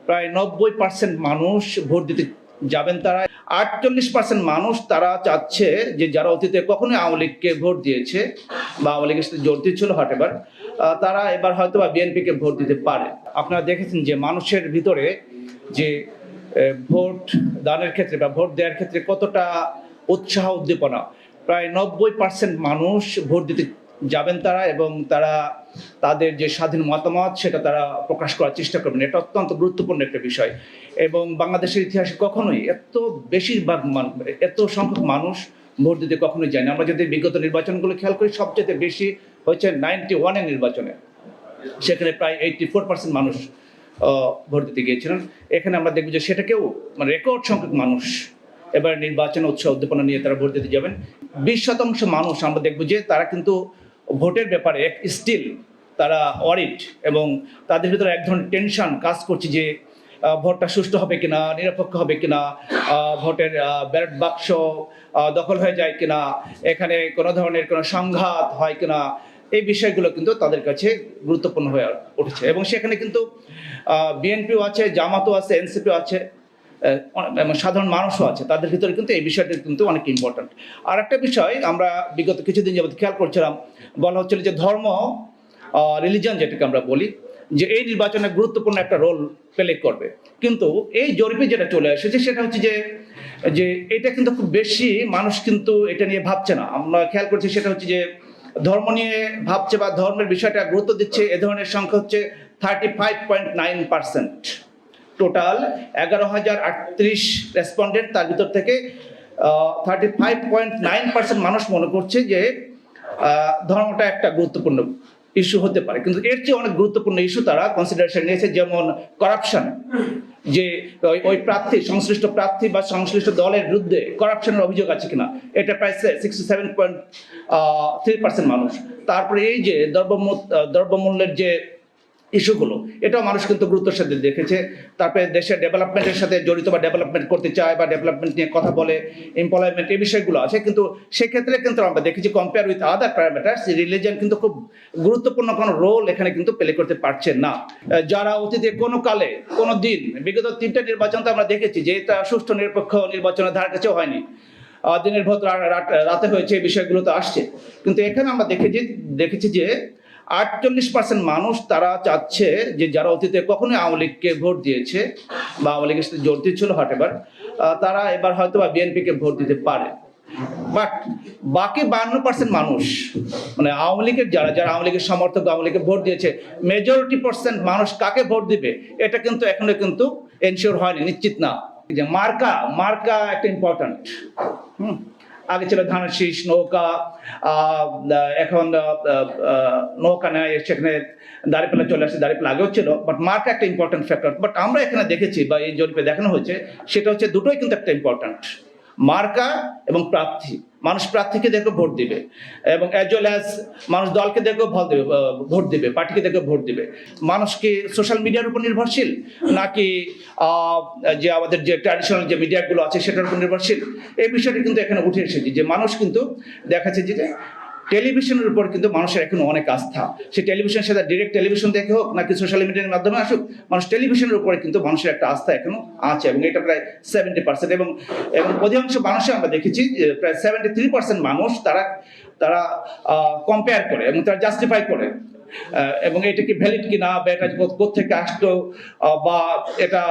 প্রায় 90% মানুষ ভোট দিতে যাবেন। তারা 48% মানুষ তারা চাচ্ছে যে যারা অতীতে কখনোই আওয়ামী লীগকে ভোট দিয়েছে বা আওয়ামী লীগের সাথে জড়িত ছিল হয়তো তারা এবার হয়তো বা বিএনপিকে ভোট দিতে পারে। আপনারা দেখেছেন যে মানুষের ভিতরে যে ভোট দানের ক্ষেত্রে বা ভোট দেওয়ার ক্ষেত্রে কতটা উৎসাহ উদ্দীপনা। প্রায় 90% মানুষ ভোট দিতে যাবেন তারা, এবং তারা তাদের যে স্বাধীন মতামত সেটা তারা প্রকাশ করার চেষ্টা করবেন। এটা অত্যন্ত গুরুত্বপূর্ণ একটা বিষয়, এবং বাংলাদেশের ইতিহাসে কখনোই এত সংখ্যক মানুষ ভোট দিতে কখনোই যায়নি। আমরা যদি বিগত নির্বাচনগুলো খেয়াল করি, সবচেয়ে বেশি হচ্ছে 91-এর নির্বাচনে, সেখানে প্রায় 84% মানুষ ভোট দিতে গিয়েছিলেন। এখানে আমরা দেখব যে সেটাকেও রেকর্ড সংখ্যক মানুষ এবার নির্বাচনে উৎসাহ উদ্দীপনা নিয়ে তারা ভোট দিতে যাবেন। 20% মানুষ আমরা দেখব যে তারা কিন্তু ভোটের ব্যাপারে স্টিল তারা অরিড, এবং তাদের ভিতরে এক ধরনের টেনশন কাজ করছে যে ভোটটা সুষ্ঠু হবে কিনা, নিরপেক্ষ হবে কিনা, ভোটের ব্যালট বাক্স দখল হয়ে যায় কিনা, এখানে কোনো ধরনের কোনো সংঘাত হয় কিনা, এই বিষয়গুলো কিন্তু তাদের কাছে গুরুত্বপূর্ণ হয়ে উঠেছে। এবং সেখানে কিন্তু বিএনপিও আছে, জামাতও আছে, এনসিপিও আছে, সাধারণ মানুষও আছে। তাদের ভিতরে কিন্তু এই বিষয়টা কিন্তু অনেক ইম্পর্ট্যান্ট। আর একটা বিষয় আমরা বিগত কিছুদিন যাবত খেয়াল করছিলাম, বলা হচ্ছিল যে ধর্ম, রিলিজিয়ন যেটাকে আমরা বলি, যে এই নির্বাচনে গুরুত্বপূর্ণ একটা রোল প্লে করবে। কিন্তু এই জরিপে যেটা চলে এসেছে সেটা হচ্ছে যে এটা কিন্তু খুব বেশি মানুষ কিন্তু এটা নিয়ে ভাবছে না। আমরা খেয়াল করছি সেটা হচ্ছে যে ধর্ম নিয়ে ভাবছে বা ধর্মের বিষয়টা গুরুত্ব দিচ্ছে এ ধরনের সংখ্যা হচ্ছে 35.9%। টোটাল 11,038 রেসপন্ডেন্ট, তার ভিতর থেকে 35.9% মানুষ মনে করছে যে ধর্মটা একটা গুরুত্বপূর্ণ ইস্যু হতে পারে। কিন্তু এর চেয়ে অনেক গুরুত্বপূর্ণ ইস্যু তারা কনসিডারেশন নিয়েছে, যেমন করাপশন, যে ওই প্রার্থী, সংশ্লিষ্ট প্রার্থী বা সংশ্লিষ্ট দলের বিরুদ্ধে করাপশনের অভিযোগ আছে কিনা, এটা প্রায় 67.3% মানুষ। তারপরে এই যে দ্রব্যমূল্যের যে ইস্যুগুলো, এটাও মানুষ কিন্তু গুরুত্বের সাথে দেখেছে। তারপরে দেশের ডেভেলপমেন্টের সাথে জড়িত বা ডেভেলপমেন্ট করতে চায় বা ডেভেলপমেন্ট নিয়ে কথা বলে, এমপ্লয়মেন্ট, এই বিষয়গুলো আছে। কিন্তু সেক্ষেত্রে কিন্তু আমরা দেখেছি compare with other parameters, religion কিন্তু খুব গুরুত্বপূর্ণ কোনো রোল এখানে কিন্তু প্লে করতে পারছে না। যারা অতীতে কোনো কালে কোনো দিন, বিগত 3টা নির্বাচন তো আমরা দেখেছি যে এটা সুষ্ঠু নিরপেক্ষ নির্বাচনের ধার কাছেও হয়নি, দিনের ভোট রাতে হয়েছে, এই বিষয়গুলো তো আসছে। কিন্তু এখানে আমরা দেখেছি যে 48% মানুষ তারা চাচ্ছে যে যারা অতীতে কখনোই আওয়ামী লীগকে ভোট দিয়েছে বা আওয়ামী লীগের সাথে জড়িত ছিল হয়তো তারা এবার হয়তো বা বিএনপিকে ভোট দিতে পারে। বাট বাকি 52% মানুষ, মানে আওয়ামী লীগের যারা আওয়ামী লীগের সমর্থক, আওয়ামী লীগকে ভোট দিয়েছে, মেজরিটি পার্সেন্ট মানুষ কাকে ভোট দিবে এটা কিন্তু এখনো কিন্তু এনশিওর হয়নি, নিশ্চিত না। যে মার্কা একটা ইম্পর্টেন্ট। আগে ছিল ধানের শীষ, নৌকা, এখন নৌকা নেয়, সেখানে দাঁড়িপাল্লা চলে আসছে, দাঁড়িপাল্লা আগেও ছিল, বাট মার্কা একটা ইম্পর্টেন্ট ফ্যাক্টর। বাট আমরা এখানে দেখেছি বা এই জরিপে দেখানো হয়েছে সেটা হচ্ছে দুটোই কিন্তু একটা ইম্পর্টেন্ট, মার্কা এবং প্রার্থী। মানুষ প্রার্থীকে দেখে ভোট দিবে, এবং অ্যাজ ওয়েল অ্যাজ মানুষ দলকে দেখেও ভোট দিবে, পার্টিকে দেখে ভোট দিবে। মানুষ কি সোশ্যাল মিডিয়ার উপর নির্ভরশীল, নাকি যে আমাদের যে ট্র্যাডিশনাল যে মিডিয়াগুলো আছে সেটার উপর নির্ভরশীল, এই বিষয়টি কিন্তু এখানে উঠে এসেছে। যে মানুষ কিন্তু দেখাচ্ছে যে টেলিভিশনের উপর কিন্তু মানুষের এখন অনেক আস্থা। সে টেলিভিশনের সাথে ডিরেক্ট টেলিভিশন দেখে হোক নাকি সোশ্যাল মিডিয়ার মাধ্যমে আসুক, মানুষ টেলিভিশনের উপরে কিন্তু মানুষের একটা আস্থা এখনো আছে, এবং এটা প্রায় 70%। এবং অধিকাংশ মানুষে আমরা দেখেছি যে প্রায় 73% মানুষ তারা কম্পেয়ার করে এবং তারা জাস্টিফাই করে, এবং এটা কি ভ্যালিড কিনা, বা এটা কোথেকে আসতো, বা এটা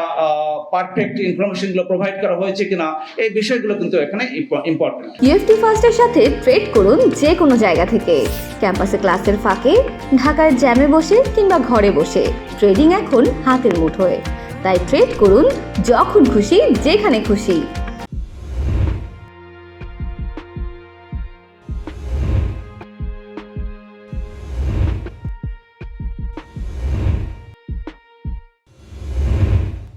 পারফেক্ট ইনফরমেশনগুলো প্রোভাইড করা হয়েছে কিনা, এই বিষয়গুলো কিন্তু এখানে ইম্পর্টেন্ট। ইএফটি ফার্স্টের সাথে ট্রেড করুন যে কোনো জায়গা থেকে, ক্যাম্পাসে ক্লাসের ফাঁকে, ঢাকার জ্যামে বসে কিংবা ঘরে বসে। ট্রেডিং এখন হাতের মুঠোয়, তাই ট্রেড করুন যখন খুশি, যেখানে খুশি।